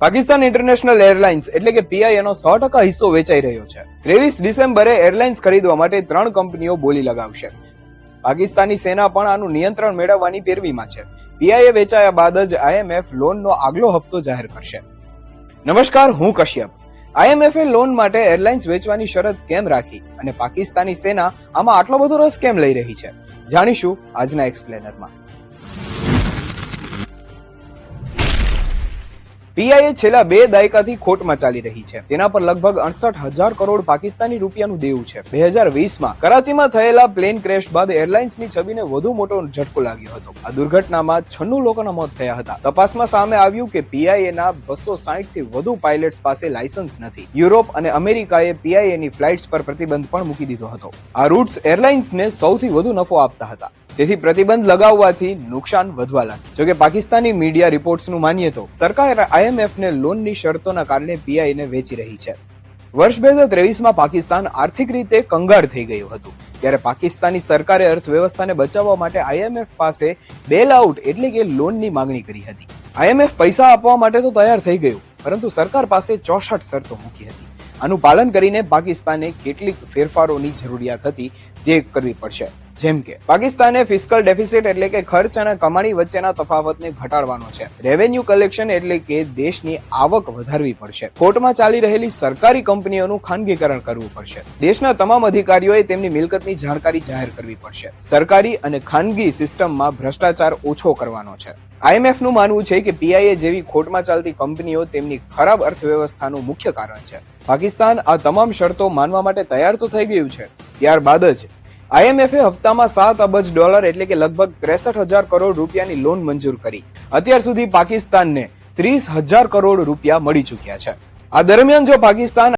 Pakistan international airlines એટલે કે પીઆઈએ નો 100% હિસ્સો વેચાઈ રહ્યો છે। 23 ડિસેમ્બરે એરલાઇન્સ ખરીદવા માટે 3 કંપનીઓ બોલી લગાવશે। પાકિસ્તાની સેના પણ આનું નિયંત્રણ મેળવવાની પેરવીમાં છે। પીઆઈએ વેચાયા બાદ જ આઈએમએફ લોનનો આગલો હપ્તો જાહેર કરશે। નમસ્કાર, હું કશ્યપ। આઈએમએફે લોન માટે એરલાઇન્સ વેચવાની શરત કેમ રાખી અને પાકિસ્તાની સેના આમાં આટલો બધો રસ કેમ લઈ રહી છે, જાણીશું આજના એક્સપ્લેનરમાં। પીઆઈએ છેલ્લા 2 દાયકાથી ખોટમાં ચાલી રહી છે। તેના પર લગભગ 68,000 કરોડ પાકિસ્તાની રૂપિયાનું દેવું છે। 2020માં કરાચીમાં થયેલા પ્લેન ક્રેશ બાદ એરલાઇન્સની છબીને વધુ મોટો ઝટકો લાગ્યો હતો। આ દુર્ઘટનામાં 96 લોકોના મોત થયા હતા। તપાસમાં સામે આવ્યું કે પીઆઈએના 260 થી વધુ પાયલટ્સ પાસે લાયસન્સ નથી। યુરોપ અને અમેરિકાએ પીઆઈએની ફ્લાઇટ્સ પર પ્રતિબંધ પણ મૂકી દીધો હતો। આ રૂટ્સ એરલાઇન્સને સૌથી વધુ નફો આપતા હતા, તેથી પ્રતિબંધ લગાવવાથી નુકસાન વધવા લાગ્યું। જોકે પાકિસ્તાની મીડિયા રિપોર્ટ્સનું માનીએ તો સરકાર આઈએમએફને લોનની શરતોના કારણે પીઆઈને વેચી રહી છે। વર્ષ 2023માં પાકિસ્તાન આર્થિક રીતે કંગાળ થઈ ગયું હતું, ત્યારે પાકિસ્તાની સરકારે અર્થવ્યવસ્થાને બચાવવા માટે આઈએમએફ પાસે બેલ આઉટ એટલે કે લોનની માંગણી કરી હતી। આઈએમએફ પૈસા આપવા માટે તો તૈયાર થઈ ગયું, પરંતુ સરકાર પાસે 64 શરતો મૂકી હતી। આનું પાલન કરીને પાકિસ્તાને કેટલીક ફેરફારોની જરૂરિયાત હતી તે કરવી પડશે। જેમ કે પાકિસ્તાને ફિસ્કલ ડેફિસિટ એટલે કે ખર્ચ અને કમાણી વચ્ચેના તફાવતને ઘટાડવાનો છે। રેવન્યુ કલેક્શન એટલે કે દેશની આવક વધારવી પડશે। કોર્ટમાં ચાલી રહેલી સરકારી કંપનીઓનું ખાનગીકરણ કરવું પડશે। દેશના તમામ અધિકારીઓએ તેમની મિલકતની જાણકારી જાહેર કરવી પડશે। સરકારી અને ખાનગી સિસ્ટમમાં ભ્રષ્ટાચાર ઓછો કરવાનો છે। આઈએમએફનું માનવું છે કે પીઆઈએ જેવી ખોટમાં ચાલતી કંપનીઓ તેમની ખરાબ અર્થવ્યવસ્થાનું મુખ્ય કારણ છે। પાકિસ્તાન આ તમામ શરતો માનવા માટે તૈયાર તો થઈ ગયું છે, ત્યારબાદ જ આઈએમએફે હપ્તામાં $7 અબજ એટલે કે લગભગ 63,000 કરોડ રૂપિયાની લોન મંજૂર કરી। અત્યાર સુધી પાકિસ્તાનને 30,000 કરોડ રૂપિયા મળી ચૂક્યા છે। આ દરમિયાન જો પાકિસ્તાન